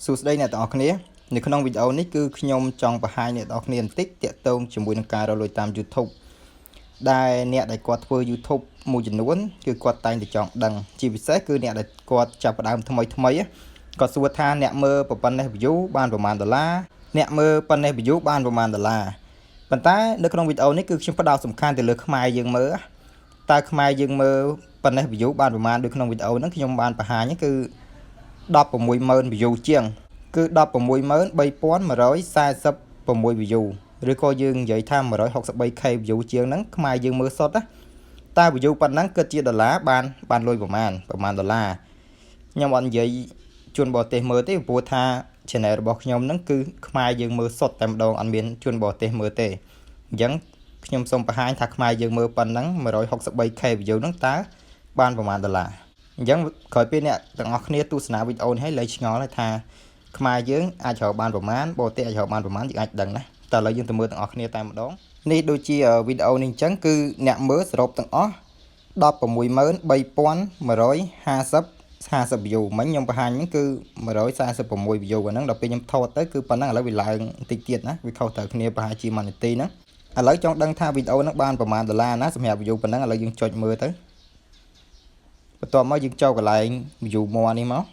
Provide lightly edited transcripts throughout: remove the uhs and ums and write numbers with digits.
សួស្តីអ្នកទាំងអស់គ្នានៅក្នុងវីដេអូនេះគឺខ្ញុំចង់បង្ហាញអ្នកទាំងអស់គ្នាបន្តិចទាក់ទងជាមួយនឹងការរកលុយតាម YouTube ដែលអ្នកដែលគាត់ធ្វើ YouTube មួយចំនួនគឺគាត់តែងតែចង់ដឹងជាពិសេសគឺអ្នកដែលគាត់ចាប់ផ្ដើមថ្មីគាត់សួរថាអ្នកមើលប៉ុណ្ណេះ view បានប្រមាណដុល្លារអ្នកមើលប៉ុណ្ណេះ view បានប្រមាណដុល្លារប៉ុន្តែនៅក្នុងវីដេអូនេះគឺខ្ញុំផ្ដោតសំខាន់ទៅលើខ្មែរយើងមើលតើខ្មែរយើងមើលប៉ុណ្ណេះ view បានប្រមាណដូចក្នុងវីដេអូហ្នឹងខ្ញុំបានបង្ហាញគឺ 160000 view ជាងគឺ 163,146 view ឬក៏យើងនិយាយថា 163k view ជាងហ្នឹងខ្មែរយើងមើលសុទ្ធតើ view ប៉ុណ្ណឹងគិតជាដុល្លារបានលុយប្រមាណដុល្លារខ្ញុំអត់និយាយជនបរទេសមើលទេព្រោះថា channel របស់ខ្ញុំហ្នឹងគឺខ្មែរយើងមើលសុទ្ធតែម្ដងអត់មានជនបរទេសមើលទេអញ្ចឹងខ្ញុំសូមបង្ហាញថាខ្មែរយើងមើលប៉ុណ្ណឹង 163k view ហ្នឹងតើបានប្រមាណដុល្លារអញ្ចឹងក្រោយពេលអ្នកទាំងអស់គ្នាទស្សនាវីដេអូនេះហើយលេចឆ្ងល់ថាខ្មែរយើងអាចរកបានប្រមាណបរទេសអាចរកបានប្រមាណយើងអាចដឹងណាតែឥឡូវយើងទៅមើលទាំងអស់គ្នាតែម្ដងនេះដូចជាវីដេអូនេះអញ្ចឹងគឺអ្នកមើលសរុបទាំងអស់ 163,150 view មិញខ្ញុំបង្ហាញហ្នឹងគឺ 146 view អាហ្នឹងដល់ពេលខ្ញុំថតទៅគឺប៉ុណ្ណឹងឥឡូវវាឡើងបន្តិចទៀតណាវាខុសទៅគ្នាប្រហែលជា1នាទីហ្នឹងឥឡូវចង់ដឹងថាវីដេអូហ្នឹងបានប្រមាណដុល្លារណាសម្រាប់ view ប៉ុណ្ណឹងឥឡូវយើងចុចមើលទៅបន្ទាប់មកយើងចូលកន្លែង view more នេះមក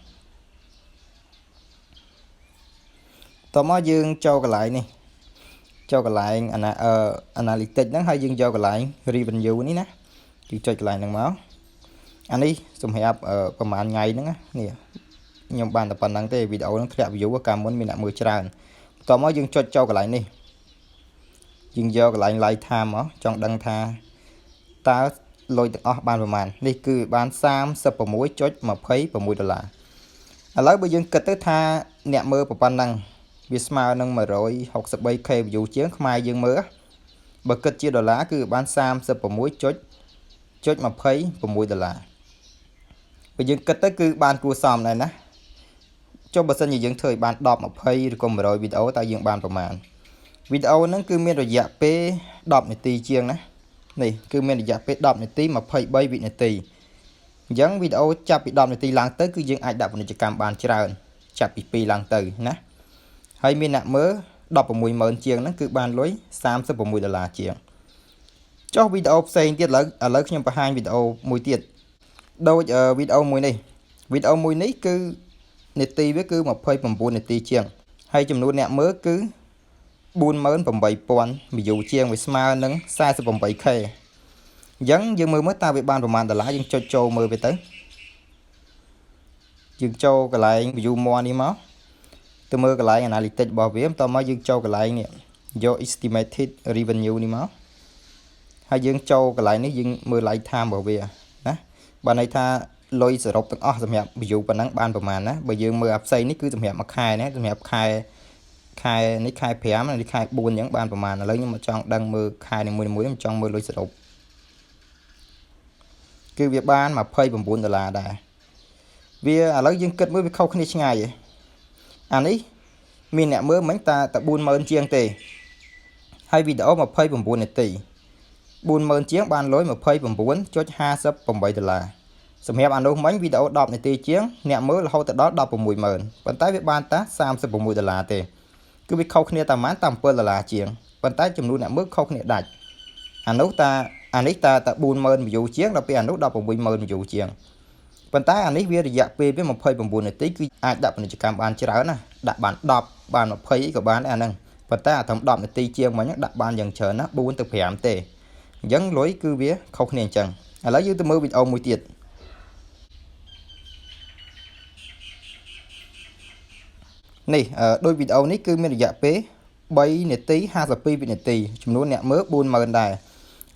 តមកយើងចូលកន្លែងនេះចូលកន្លែងanalytics ហ្នឹងហើយយើងយកកន្លែង revenue នេះណាយើងចុចកន្លែងហ្នឹងមកអានេះសម្រាប់ប្រហែលថ្ងៃហ្នឹងនេះខ្ញុំបានតែប៉ុណ្្នឹងទេវីដេអូហ្នឹងធ្លាក់ view កាលមុនមានអ្នកមើលច្រើនបន្ទាប់មកយើងចុចចូលកន្លែងនេះយើងយកកន្លែង live time មកចង់ដឹងថាតើលុយទាំងអស់បានប្រមាណនេះគឺបាន 36.26 ដុល្លារឥឡូវបើយើងគិតទៅថាអ្នកមើលប៉ុណ្ណឹងវាស្មើនឹង 163k view ជាងខ្មែរយើងមើលបើគិតជាដុល្លារគឺបាន 36.26 ដុល្លារបើយើងគិតទៅគឺបានគួរសមដែរណាចុះបើសិនជាយើងធ្វើឲ្យបាន10 20ឬក៏100វីដេអូតើយើងបានប្រមាណវីដេអូហ្នឹងគឺមានរយៈពេល10នាទីជាងណានេះគឺមានរយៈពេល10នាទី23វិនាទីអញ្ចឹងវីដេអូចាប់ពី10នាទីឡើងទៅគឺយើងអាចដាក់ពាណិជ្ជកម្មបានច្រើនចាប់ពី2ឡើងទៅណាហើយមានអ្នកមើល 160000 ជាងហ្នឹងគឺបានលុយ 36 ដុល្លារជាងចុះវីដេអូផ្សេងទៀតឥឡូវខ្ញុំបង្ហាញវីដេអូមួយទៀតដូចវីដេអូមួយនេះគឺនាទីវាគឺ29នាទីជាងហើយចំនួនអ្នកមើលគឺ48000 view ជាងវាស្មើនឹង 48k អញ្ចឹងយើងមើលតើវាបានប្រមាណដុល្លារយើងចុចចូលមើលវាទៅយើងចូលកន្លែង view more នេះមកទៅមើលកន្លែង analytics របស់វាបន្ទាប់មកយើងចូលកន្លែងនេះយក estimated revenue នេះមកហើយយើងចូលកន្លែងនេះយើងមើល live time របស់វាណាបើន័យថាលុយសរុបទាំងអស់សម្រាប់ view ប៉ុណ្ណឹងបានប្រមាណណាបើយើងមើលអាផ្សេងនេះគឺសម្រាប់មួយខែណាសម្រាប់ខែនេះខែ5នេះខែ4អញ្ចឹងបានប្រមាណឥឡូវខ្ញុំមកចង់ដឹងមើលខែនីមួយៗខ្ញុំចង់មើលលុយសរុបគឺវាបាន29ដុល្លារដែរវាឥឡូវយើងគិតមើលវាខុសគ្នាឆ្ងាយឯងអានេះមានអ្នកមើលមិញតែ40000ជាងទេហើយវីដេអូ29នាទី40000ជាងបានលុយ 29.58 ដុល្លារសម្រាប់អានោះមិញវីដេអូ10នាទីជាងអ្នកមើលរហូតដល់ 160,000 ប៉ុន្តែវាបានតែ 36 ដុល្លារទេគឺវាខុសគ្នាតែប៉ុន្មានតែ 7 ដុល្លារជាងប៉ុន្តែចំនួនអ្នកមើលខុសគ្នាដាច់អានេះតែ 40000 view ជាងដល់ពេលអានោះ 160,000 view ជាងប៉ុន្តែអានេះវារយៈពេលវា29នាទីគឺអាចដាក់ពាណិជ្ជកម្មបានច្រើនណាដាក់បាន10បាន20ក៏បានដែរអាហ្នឹងប៉ុន្តែអាត្រឹម10នាទីជាងមិញដាក់បានយ៉ាងច្រើនណា4ទៅ5ទេអញ្ចឹងលុយគឺវាខុសគ្នាអញ្ចឹងឥឡូវយើងទៅមើលវីដេអូមួយទៀតនេះដូចវីដេអូនេះគឺមានរយៈពេល3នាទី52វិនាទីចំនួនអ្នកមើល 40000 ដែរ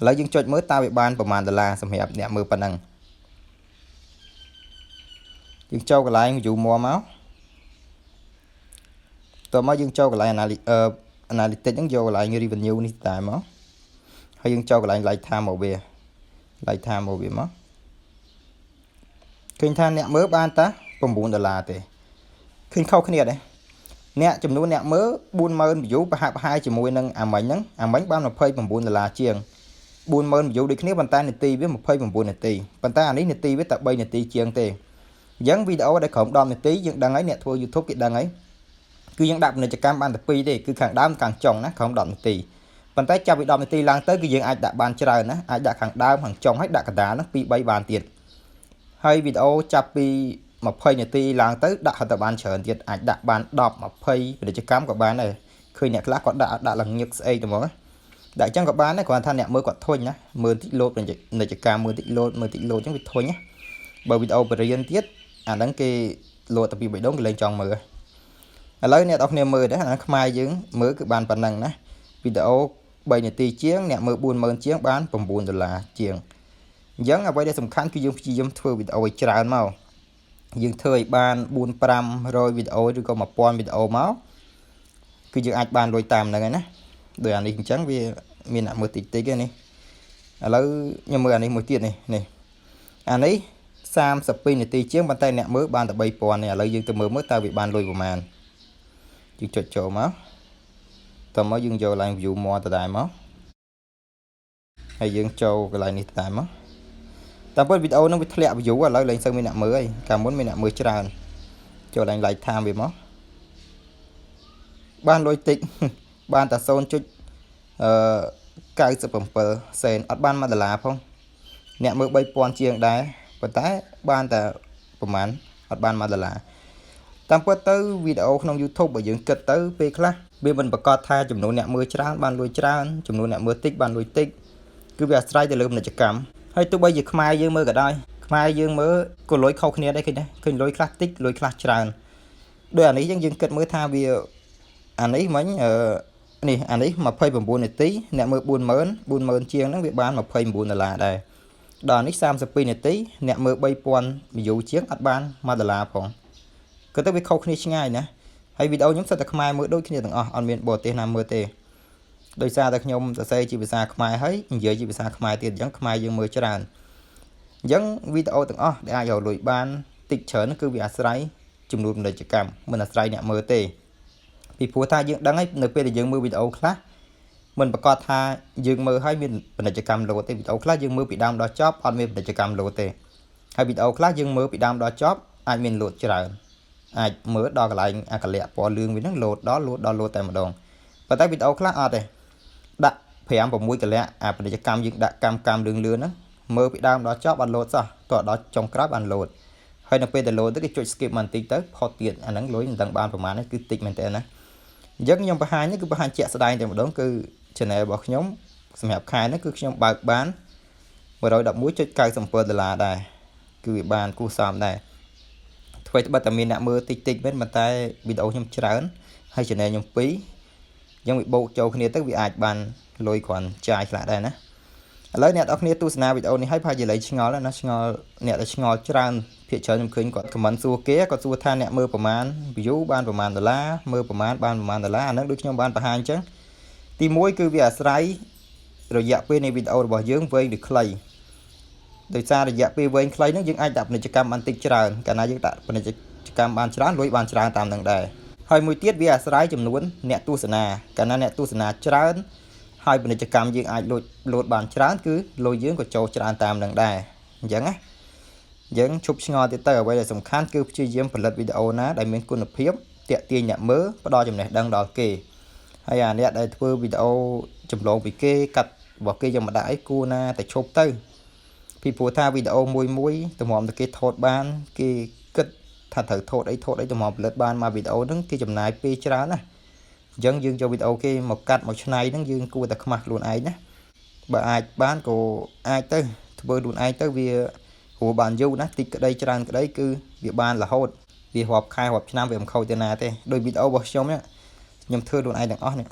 ឥឡូវយើងចុចមើលតើវាបានប្រមាណដុល្លារសម្រាប់អ្នកមើលប៉ុណ្ណឹងយើងចូលកន្លែង view more មកតោះមកយើងចូលកន្លែង analytics ហ្នឹងយកកន្លែង revenue នេះតែមកហើយយើងចូលកន្លែង live time មកវាមកឃើញថាអ្នកមើលបានតែ9ដុល្លារទេឃើញខុសគ្នាដែរអ្នកចំនួនអ្នកមើល 40000 view ប្រហែលជាមួយនឹងអាមិញហ្នឹងអាមិញបាន 29ដុល្លារជាង 40000 view ដូចគ្នាប៉ុន្តែនាទីវា29នាទីប៉ុន្តែអានេះនាទីវាតែ3នាទីជាងទេ Dân video để khổng đom tí nhưng đăng ấy nè thua YouTube cái đăng ấy cứ những đạp này cho cam ban tập pi đi cứ càng đám càng chồng nó không đom tí bàn tay cho bị đom tí lang tới cái dân ai đã ban trời nó ai đã càng đám hàng chồng hết đã cả đá nó bị bay bàn tiền hay video chập pi mà phơi nhà tí lang tới đã hạt ban trời tiền ai đã ban đọc mà phơi để cho cam của bạn này khơi nhạc lá còn đã lần nhật xây được mà đại trang của bạn này còn than nhạc mới còn thôi nhá 10 tích lô này cho cam 10 tích lô chẳng bị thôi nhá bởi video bền tiết đăng ký lô tập bị đóng lên tròn mưa lấy nè đọc nè mưa đấy là mai dưỡng mới cái bàn phần năng nè video 7 นาที chiếng nè mưa buồn mơn chiếng bán from $4 chiếng giống ở đây tầm khăn khi dùng thưa video tràn màu dương thời ban buồn pram rồi video rồi có một pon video máu cứ dương ai ban lôi tạm này nè đời anh đi trắng vì miền Nam mưa tí cái này lấy nhưng mưa này một tiền này này anh ấy Sam sập pin này tí chiếng bàn tay nè mới ban tập bay pon này lấy dương từ mới tao bị ban lôi của màn dương chột chồ máu tao mới dương vô lại vụ mò từ đại máu hay dương châu cái lại này đại máu tao bớt video nó bị thẹn vụ à lấy lên sân miền Nam mới cả muốn miền Nam mới tràn cho lại tham về máu ban lôi tịnh ban ta sơn chút cái sự bẩm bờ sen ở ban mà là không nè mới bay pon chiêng đá và tái ban ta bẩm mán ở ban mà là tam bớt tới video trong YouTube bởi những kịch tới về khác bên mình bật co tha chụp nụ nè mưa tràn ban lôi tràn chụp nụ nè mưa tích ban lôi tích cứ việc strike từ lượm này chỉ cầm hay tôi bây giờ mai dương mơ cả đây mai dương mơ có lối khâu kia đây kia đây lối khác tích lối khác tràn đôi anh ấy dân kịch mới tha vì anh ấy mấy này anh ấy mà phơi bằng buồn này tí nè mưa buồn mơn chiêng nó bị bán mà phơi buồn là đây đòn ấy sam sập pin này tí nè mưa bay pon ví dụ chiếc ắt ban mà là phòng cứ tới với khâu kia ngay nè hay video nhóm sẽ mai mưa đôi khi từng on miền bờ tây nam mưa tây đôi xa ta nhom ta xây chỉ bị xa mai hết giờ chỉ bị xa mai tiền giống mai dương mưa tràn giống video từng để ai vào lùi ban tịch chở nó cứ bị Haisreyleak chùm luôn để chỉ cầm mình Haisreyleak nè mưa tây vì phù tha dương đăng ấy nửa pe để dương mưa video khác mình bật co tha dương mưa hay mình để chỉ cầm lô tây video khác dương mưa bị đam đó chóp on mình để chỉ cầm lô tây hay video khác dương mưa bị đam đó chóp ai mình lột tràn ai mới đo cái lại cái lẹ bỏ lương với nó lột đó lột tại một đồng và tại video khác đây đặt phải ăn vào mũi cái lẹ để cho cam dựng đặt cam đường lươn đó mơ bị đam đó chóp ăn lột sao tọa đó trong crab ăn lột hay là bây lột tới cái chuột skip màn tính tới họ tiền anh nắng lối tầng ban của má nó cứ tịch mình tên á giấc nhóm ba hai nó cứ ba hai trẻ sai thì một đống cứ trên này bỏ nhóm xem hẹp khai nó cứ nhóm bạc bán và rồi đập mũi cho cây sầm phơ là đây cứ bị bàn cu sòm đây thôi bắt tầm miền Nam mưa tịch bên mặt tay bị đổ nhóm trán hay trên này nhóm phí giống bị bộ châu kia tới bị ai bàn lôi còn trai lại đây nè lấy nè ở kia tu sna video này hay phải gì lấy ngó là nó ngó nè là ngó tràn phía trên nhóm khinh còn comment xua kế còn xua than nè mưaประมาณ view banประมาณ$mưaประมาณbanประมาณ$nó được nhóm banประหารchứទីមួយគឺវាអាស្រ័យរយៈពេលនៃវីដេអូរបស់យើងវែងឬខ្លីដោយសាររយៈពេលវែងខ្លីហ្នឹងយើងអាចដាក់ពាណិជ្ជកម្មបានតិចច្រើនកាលណាយើងដាក់ពាណិជ្ជកម្មបានច្រើនលុយបានច្រើនតាមនឹងដែរហើយមួយទៀតវាអាស្រ័យចំនួនអ្នកទស្សនាកាលណាអ្នកទស្សនាច្រើនហើយពាណិជ្ជកម្មយើងអាចលោតបានច្រើនគឺលុយយើងក៏ចូលច្រើនតាមនឹងដែរអញ្ចឹងណាយើងឈប់ឆ្ងល់ទៀតទៅអ្វីដែលសំខាន់គឺព្យាយាមផលិតវីដេអូណាដែលមានគុណភាពទាក់ទាញអ្នកមើលផ្ដល់ចំណេះដឹងដល់គេហើយអាអ្នកដែលធ្វើវីដេអូចម្លងពីគេកាត់របស់គេយកមកដាក់អីគួរណាតែឈប់ទៅពីព្រោះថាវីដេអូមួយតម្រាំតែគេថតបានគេគិតថាត្រូវថតអីតម្រាំផលិតបានមកវីដេអូហ្នឹងគេចំណាយពេលច្រើនណាអញ្ចឹងយើងយកវីដេអូគេមកកាត់មកឆ្នៃហ្នឹងយើងគួរតែខ្មាស់ខ្លួនឯងណាបើអាចបានក៏អាចទៅធ្វើខ្លួនឯងទៅវាព្រោះបានយូរណាតិចក្តីច្រើនក្តីគឺវាបានរហូតវារាប់ខែរាប់ឆ្នាំវាមិនខូចទៅណាទេដោយវីដេអូរបស់ខ្ញុំខ្ញុំធ្វើខ្លួនឯងទាំងអស់នេះ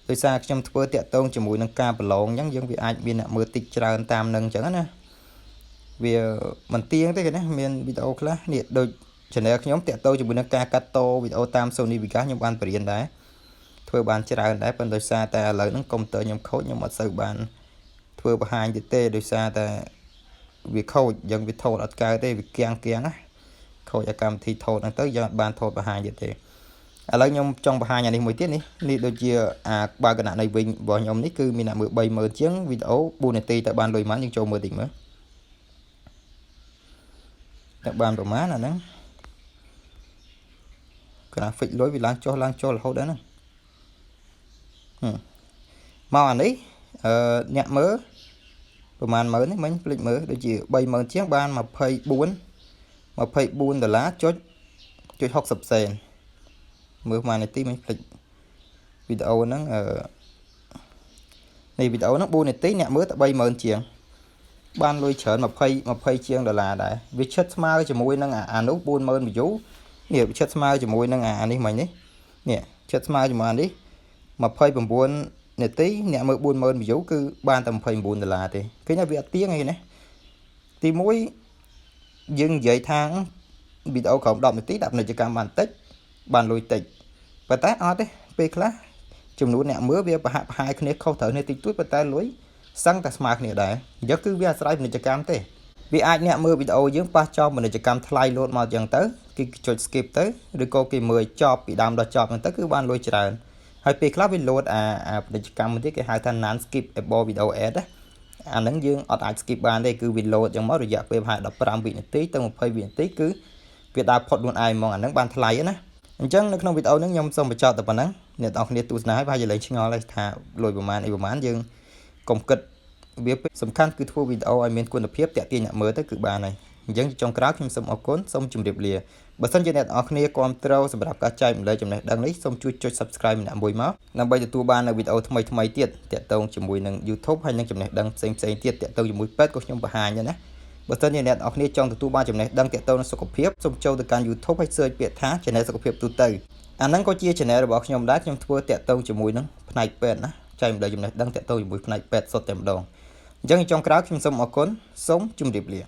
ដោយសារខ្ញុំធ្វើតាក់ទងជាមួយនឹងការប្រឡងអញ្ចឹងយើងវាអាចមានអ្នកមើលតិចច្រើនតាមនឹងអញ្ចឹងណាវាមិនទៀងទេគេណាមានវីដេអូខ្លះនេះដូច channel ខ្ញុំតាក់ទងជាមួយនឹងការកាត់តវីដេអូតាម Sony Vegas ខ្ញុំបានបរៀនដែរធ្វើបានច្រើនដែរប៉ុន្តែដោយសារតែឥឡូវហ្នឹងកុំព្យូទ័រខ្ញុំខូចខ្ញុំអត់សូវបានធ្វើបង្ហាញទៀតទេដោយសារតែវាខូចយ៉ាងវាថតអត់កើតទេវាគៀងណាខូចអាកម្មវិធីថតហ្នឹងទៅយើងអត់បានថតបង្ហាញទៀតទេឥឡូវខ្ញុំចង់បង្ហាញអានេះមួយទៀតនេះដូចជាអាបើកណនៃវិញរបស់ខ្ញុំនេះគឺមានអ្នកមើល 30000 ជាងវីដេអូ 4 នាទីតែបានលុយប៉ុន្មានយើងចូលមើលតិចមើល តែបានប្រមាណអាហ្នឹងgraphic លុយវាឡើងចុះរហូតដែរហ្នឹងមកអានេះអ្នកមើលប្រហែលមើលនេះមិញភ្លេចមើលដូចជា30000ជាងបាន24ដុល្លារចុច60សេនមើលប្រហែលនាទីមិញភ្លេចវីដេអូហ្នឹងនេះវីដេអូហ្នឹង4នាទីអ្នកមើលតែ30000ជាងបានលុយច្រើន20ជាងដុល្លារដែរវាឈិតស្មើជាមួយនឹងអានោះ40000 view នេះវាឈិតស្មើជាមួយនឹងអានេះមិញនេះឈិតស្មើជាមួយអានេះ29នាទីអ្នកមើល40000 view គឺបានតែ29ដុល្លារទេឃើញថាវាអត់ទៀងអីណាទី1យើងនិយាយថាវីដេអូក្រោម10នាទីដាក់ពាណិជ្ជកម្មបានតិចបានលុយតិចប៉ុន្តែអត់ទេពេលខ្លះចំនួនអ្នកមើលវាប្រហាក់ប្រហែលគ្នាខុសត្រូវគ្នាតិចតួចប៉ុន្តែលុយសឹងតែស្មើគ្នាដែរអញ្ចឹងគឺវាអាស្រ័យពាណិជ្ជកម្មទេវាអាចអ្នកមើលវីដេអូយើងប៉ះចោលពាណិជ្ជកម្មថ្លៃលោតមកអញ្ចឹងទៅគេចុច skip ទៅឬក៏គេមើលចប់ពីដើមដល់ចប់ហ្នឹងទៅគឺបានលុយច្រើនហើយពេលខ្លះវាលោតអាពាណិជ្ជកម្មមួយទៀតគេហៅថា non skippable video ad អាហ្នឹងយើងអត់អាច skip បានទេគឺវាលោតអញ្ចឹងមករយៈពេលប្រហែល15វិនាទីទៅ20វិនាទីគឺវាដើរផុតខ្លួនឯងហ្មងអាហ្នឹងបានថ្លៃណាអញ្ចឹងនៅក្នុងវីដេអូហ្នឹងខ្ញុំសូមបញ្ចប់តែប៉ុណ្ណឹងអ្នកនរគ្នាទស្សនាហើយប្រហែលជាលែងឆ្ងល់ហើយថាលុយប្រហែលយើងកុំគិតវាសំខាន់គឺធ្វើវីដេអូឲ្យមានគុណភាពតាក់ទាញអ្នកមើលទៅគឺបានហើយអញ្ចឹងចុងក្រោយខ្ញុំសូមអរគុណសូមជម្រាបលាបើសិនជាអ្នកនរគ្នាគាំទ្រសម្រាប់ការចែកម្លែកចំណេះដឹងនេះសូមជួយចុច Subscribe ម្នាក់មួយមកដើម្បីទទួលបាននូវវីដេអូថ្មីទៀតតាក់ទងជាមួយនឹង YouTube ហើយនឹងចំណេះដឹងផ្សេងទៀតតាក់ទងជាមួយពេទ្យក៏ខ្ញុំបង្ហាញដែរណាបើសិនជាអ្នកនរគ្នាចង់ទទួលបានចំណេះដឹងតាក់ទងនឹងសុខភាពសូមចូលទៅកាន់ YouTube ហើយ search ពាក្យថា Channel សុខភាពទូទៅអាហ្នឹងក៏ជា Channel របស់ខ្ញុំដែរខ្ញុំធ្វើតាក់ទងជាមួយនឹងផ្នែកពេទ្យណាចែកម្លែកចំណេះដឹងតាក់ទងជាមួយផ្នែកពេទ្យសុទ្ធតែម្ដងអញ្ចឹងចុងក្រោយខ្ញុំសូមអរគុណសូមជម្រាបលា